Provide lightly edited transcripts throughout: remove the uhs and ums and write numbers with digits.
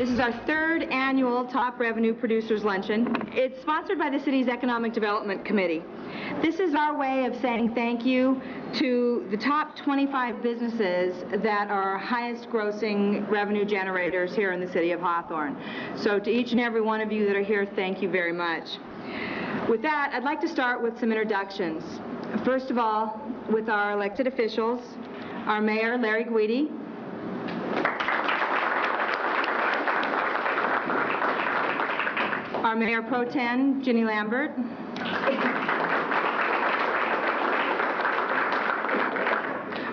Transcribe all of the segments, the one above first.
This is our third annual Top Revenue Producers Luncheon. It's sponsored by the city's Economic Development Committee. This is our way of saying thank you to the top 25 businesses that are highest grossing revenue generators here in the city of Hawthorne. So to each and every one of you that are here, thank you very much. With that, I'd like to start with some introductions. First of all, with our elected officials, our mayor, Larry Guidi, our Mayor Pro Tem, Ginny Lambert,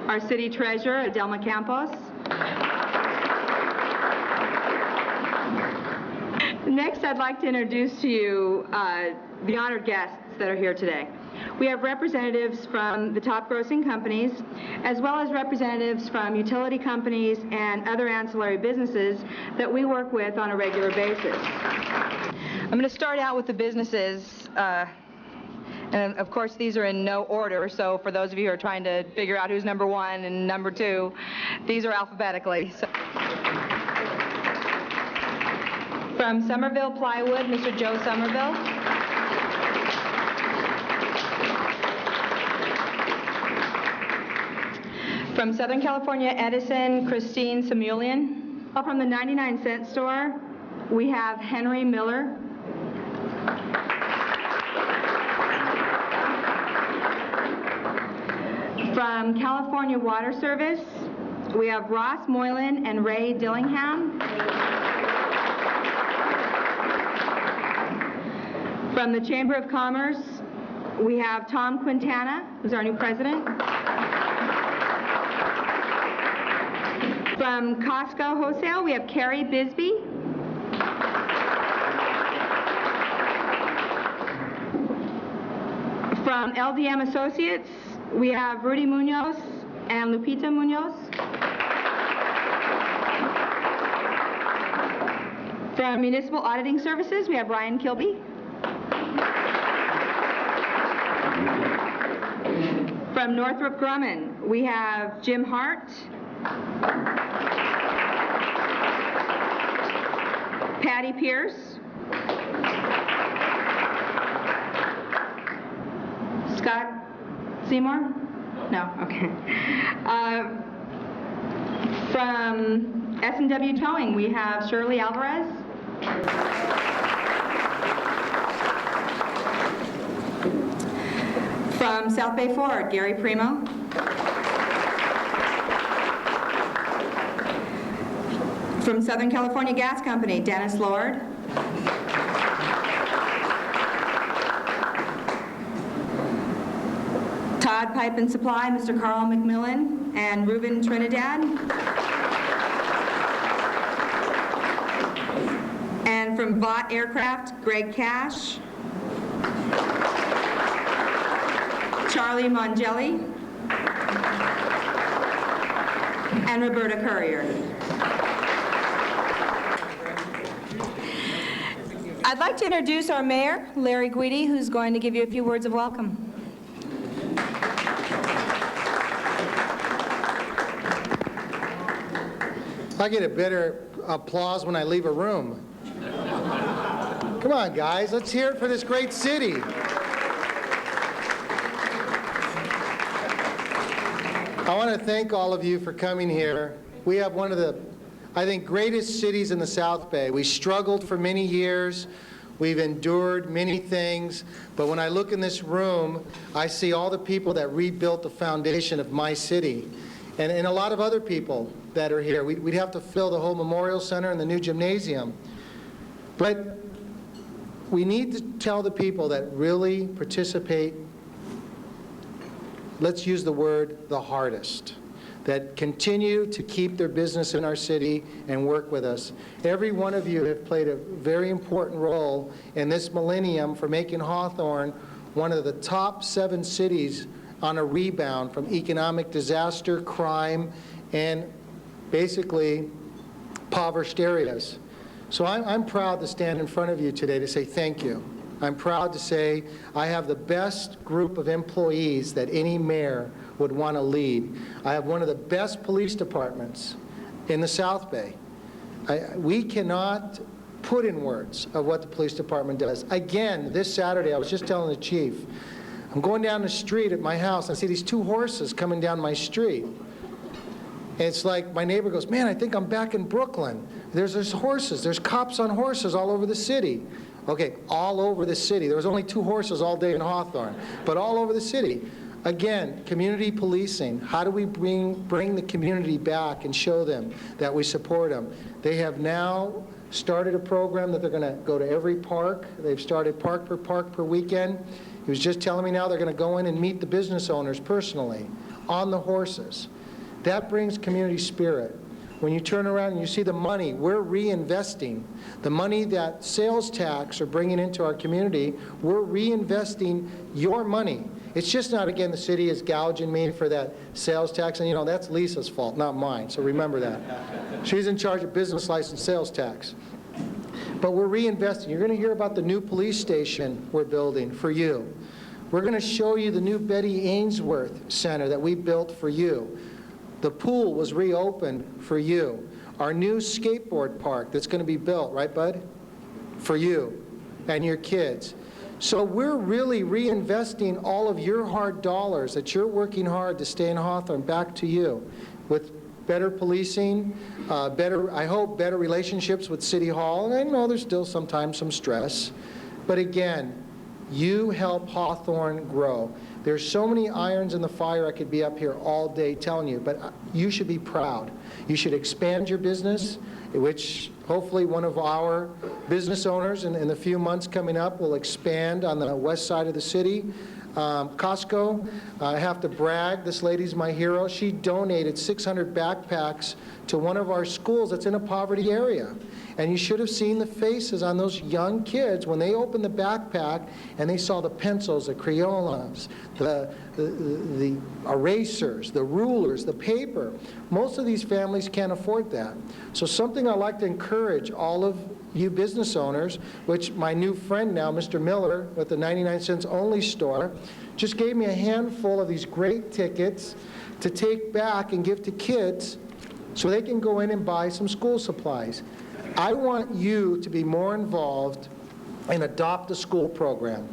our City Treasurer, Adelma Campos. Next, I'd like to introduce to you the honored guests that are here today. We have representatives from the top grossing companies, as well as representatives from utility companies and other ancillary businesses that we work with on a regular basis. I'm going to start out with the businesses, and of course these are in no order, so for those of you who are trying to figure out who's number one and number two, these are alphabetically. So, from Somerville Plywood, Mr. Joe Somerville. From Southern California Edison, Christine Samulian. From the 99-cent store, we have Henry Miller. From California Water Service, we have Ross Moylan and Ray Dillingham. From the Chamber of Commerce, we have Tom Quintana, who's our new president. From Costco Wholesale, we have Carrie Bisbee. From LDM Associates, we have Rudy Munoz and Lupita Munoz. From Municipal Auditing Services, we have Ryan Kilby. From Northrop Grumman, we have Jim Hart. Patty Pierce. Scott Seymour? No, okay. From S&W Towing, we have Shirley Alvarez. From South Bay Ford, Gary Primo. From Southern California Gas Company, Dennis Lord. Todd Pipe and Supply, Mr. Carl McMillan and Ruben Trinidad. And from Vought Aircraft, Greg Cash. Charlie Mongelli. And Roberta Courier. I'd like to introduce our mayor, Larry Guidi, who's going to give you a few words of welcome. I get a better applause when I leave a room. Come on, guys, let's hear it for this great city. I want to thank all of you for coming here. We have one of the, I think, greatest cities in the South Bay. We struggled for many years. We've endured many things. But when I look in this room, I see all the people that rebuilt the foundation of my city. And a lot of other people that are here. We'd have to fill the whole Memorial Center and the new gymnasium. But we need to tell the people that really participate, let's use the word the hardest, that continue to keep their business in our city and work with us. Every one of you have played a very important role in this millennium for making Hawthorne one of the top 7 cities on a rebound from economic disaster, crime, and basically impoverished areas. So I'm proud to stand in front of you today to say thank you. I'm proud to say I have the best group of employees that any mayor would want to lead. I have one of the best police departments in the South Bay. We cannot put in words of what the police department does. Again, this Saturday, I was just telling the chief, I'm going down the street at my house, and I see these 2 horses coming down my street. And it's like my neighbor goes, man, I think I'm back in Brooklyn. There's horses. There's cops on horses all over the city. Okay, all over the city. There was only 2 horses all day in Hawthorne, but all over the city. Again, community policing. How do we bring the community back and show them that we support them? They have now started a program that they're going to go to every park. They've started park per weekend. He was just telling me now they're going to go in and meet the business owners personally on the horses. That brings community spirit. When you turn around and you see the money we're reinvesting, the money that sales tax are bringing into our community, we're reinvesting your money. It's just not, again, the city is gouging me for that sales tax, and you know, that's Lisa's fault, not mine, so remember that. She's in charge of business license sales tax. But we're reinvesting. You're going to hear about the new police station we're building for you. We're going to show you the new Betty Ainsworth Center that we built for you. The pool was reopened for you. Our new skateboard park that's going to be built, right, Bud? For you and your kids. So we're really reinvesting all of your hard dollars that you're working hard to stay in Hawthorne back to you with better policing, I hope, better relationships with City Hall. And I know there's still sometimes some stress. But again, you help Hawthorne grow. There's so many irons in the fire. I could be up here all day telling you, but you should be proud. You should expand your business, which hopefully one of our business owners in the few months coming up will expand on the west side of the city. Costco, I have to brag, this lady's my hero. She donated 600 backpacks to one of our schools that's in a poverty area. And you should have seen the faces on those young kids when they opened the backpack and they saw the pencils, the Crayolas, the erasers, the rulers, the paper. Most of these families can't afford that. So something I'd like to encourage all of you business owners, which my new friend now, Mr. Miller, with the 99 cents only store, just gave me a handful of these great tickets to take back and give to kids so they can go in and buy some school supplies. I want you to be more involved in Adopt a School program.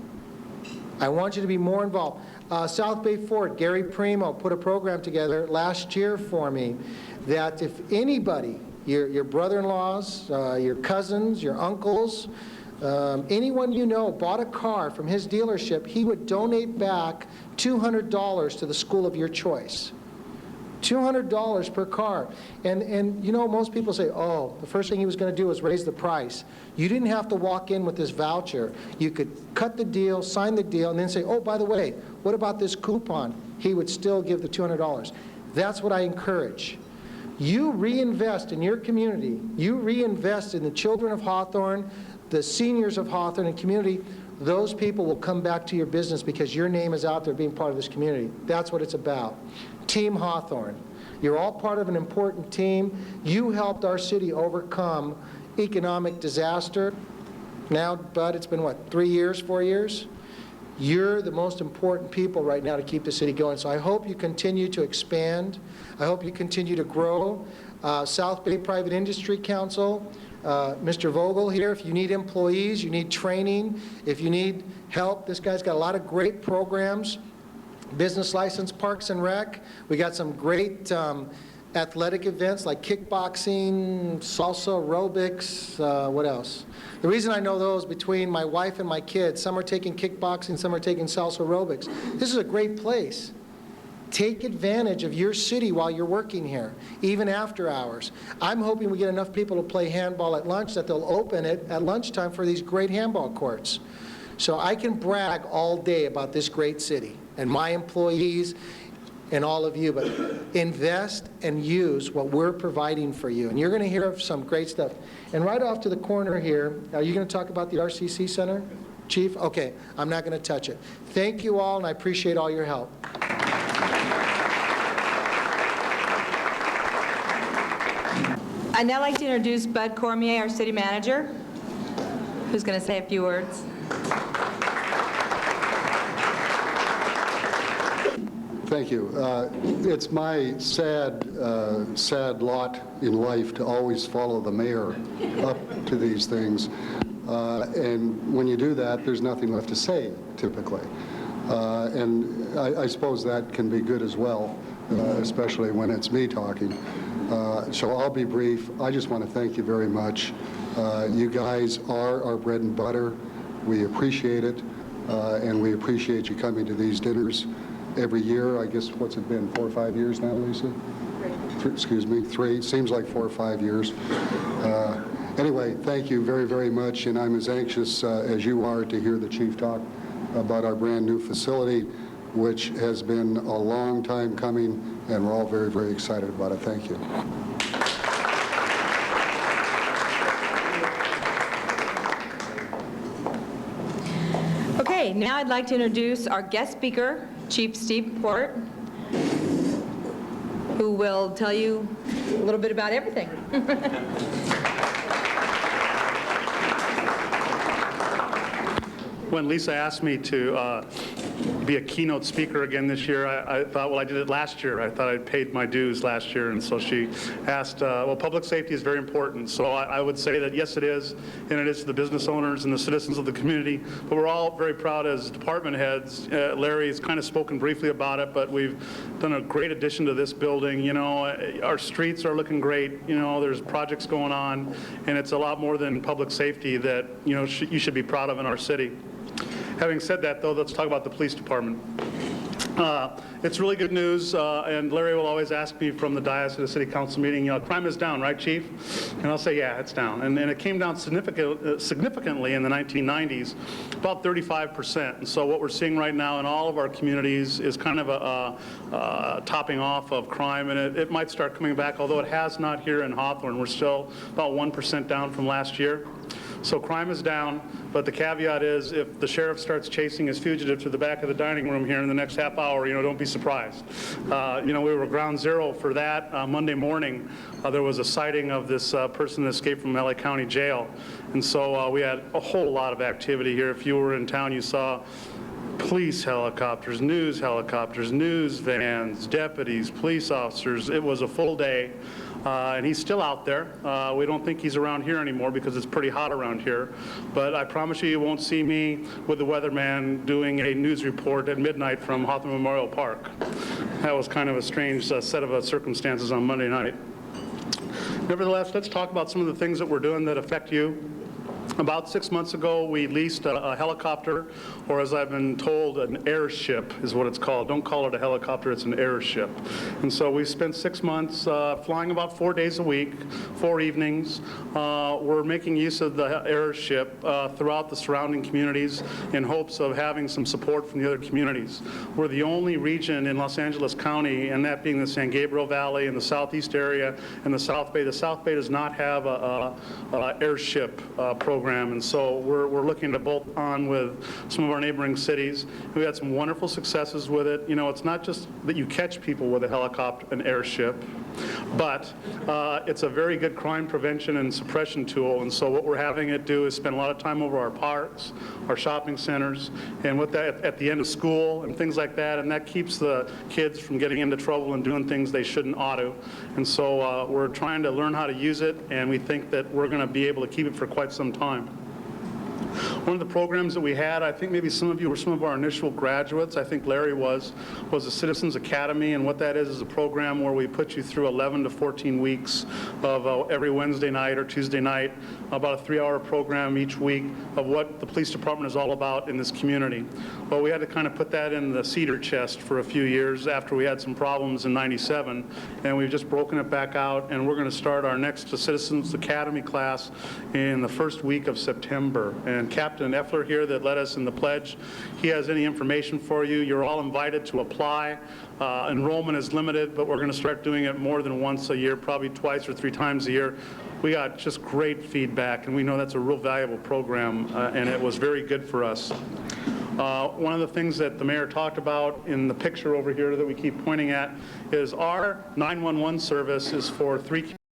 I want you to be more involved. South Bay Fort, Gary Primo put a program together last year for me that if anybody, your brother-in-laws, your cousins, your uncles, anyone you know bought a car from his dealership, he would donate back $200 to the school of your choice. $200 per car. And you know, most people say, oh, the first thing he was going to do was raise the price. You didn't have to walk in with this voucher. You could cut the deal, sign the deal, and then say, oh, by the way, what about this coupon? He would still give the $200. That's what I encourage. You reinvest in your community. You reinvest in the children of Hawthorne, the seniors of Hawthorne and community. Those people will come back to your business because your name is out there being part of this community. That's what it's about. Team Hawthorne. You're all part of an important team. You helped our city overcome economic disaster. Now, Bud, it's been what, 3 years, 4 years? You're the most important people right now to keep the city going. So I hope you continue to expand. I hope you continue to grow. South Bay Private Industry Council, Mr. Vogel here, if you need employees, you need training, if you need help, this guy's got a lot of great programs. Business license, Parks and Rec. We got some great athletic events like kickboxing, salsa, aerobics, what else? The reason I know those, between my wife and my kids, some are taking kickboxing, some are taking salsa aerobics. This is a great place. Take advantage of your city while you're working here, even after hours. I'm hoping we get enough people to play handball at lunch that they'll open it at lunchtime for these great handball courts. So I can brag all day about this great city and my employees and all of you, but invest and use what we're providing for you. And you're going to hear of some great stuff. And right off to the corner here, are you going to talk about the RCC Center, Chief? Okay, I'm not going to touch it. Thank you all, and I appreciate all your help. I'd now like to introduce Bud Cormier, our city manager, who's going to say a few words. Thank you. It's my sad lot in life to always follow the mayor up to these things. And when you do that, there's nothing left to say, typically. And I suppose that can be good as well, especially when it's me talking. So I'll be brief. I just want to thank you very much. You guys are our bread and butter. We appreciate it, and we appreciate you coming to these dinners every year. I guess, what's it been, 4 or 5 years now, Lisa? 3. Excuse me, 3. Seems like 4 or 5 years. Anyway, thank you very, very much, and I'm as anxious as you are to hear the chief talk about our brand new facility, which has been a long time coming, and we're all very, very excited about it. Thank you. Okay, now I'd like to introduce our guest speaker, Chief Steve Port, who will tell you a little bit about everything. When Lisa asked me to be a keynote speaker again this year, I thought, well, I did it last year. I thought I'd paid my dues last year, and so she asked, well, public safety is very important. So I would say that, yes, it is, and it is to the business owners and the citizens of the community, but we're all very proud as department heads. Larry has kind of spoken briefly about it, but we've done a great addition to this building. You know, our streets are looking great. You know, there's projects going on, and it's a lot more than public safety that, you know, you should be proud of in our city. Having said that, though, let's talk about the police department. It's really good news, and Larry will always ask me from the dais at a city council meeting, you know, crime is down, right, Chief? And I'll say, yeah, it's down. And it came down significantly in the 1990s, about 35%. And so what we're seeing right now in all of our communities is kind of a topping off of crime, and it might start coming back, although it has not here in Hawthorne. We're still about 1% down from last year. So crime is down, but the caveat is if the sheriff starts chasing his fugitive to the back of the dining room here in the next half hour, you know, don't be surprised. You know, we were ground zero for that. Monday morning, there was a sighting of this person that escaped from LA County Jail. And so we had a whole lot of activity here. If you were in town, you saw police helicopters, news vans, deputies, police officers. It was a full day. And he's still out there. We don't think he's around here anymore because it's pretty hot around here. But I promise you won't see me with the weatherman doing a news report at midnight from Hawthorne Memorial Park. That was kind of a strange set of circumstances on Monday night. Nevertheless, let's talk about some of the things that we're doing that affect you. About 6 months ago, we leased a helicopter, or as I've been told, an airship is what it's called. Don't call it a helicopter, it's an airship. And so we spent 6 months flying about 4 days a week, 4 evenings. We're making use of the airship throughout the surrounding communities in hopes of having some support from the other communities. We're the only region in Los Angeles County, and that being the San Gabriel Valley and the southeast area and the South Bay. The South Bay does not have a airship program. And so we're looking to bolt on with some of our neighboring cities. We had some wonderful successes with it. You know, it's not just that you catch people with a helicopter, an airship, but it's a very good crime prevention and suppression tool. And so what we're having it do is spend a lot of time over our parks, our shopping centers, and with that at the end of school and things like that. And that keeps the kids from getting into trouble and doing things they shouldn't ought to. And so we're trying to learn how to use it, and we think that we're going to be able to keep it for quite some time. One of the programs that we had, I think maybe some of you were some of our initial graduates, I think Larry was the Citizens Academy, and what that is a program where we put you through 11 to 14 weeks of every Wednesday night or Tuesday night, about a 3-hour program each week of what the police department is all about in this community. Well, we had to kind of put that in the cedar chest for a few years after we had some problems in '97, and we've just broken it back out, and we're going to start our next Citizens Academy class in the first week of September. And Captain Effler here that led us in the pledge, he has any information for you. You're all invited to apply. Enrollment is limited, but we're going to start doing it more than once a year, probably twice or 3 times a year. We got just great feedback, and we know that's a real valuable program, and it was very good for us. One of the things that the mayor talked about in the picture over here that we keep pointing at is our 911 service is for 3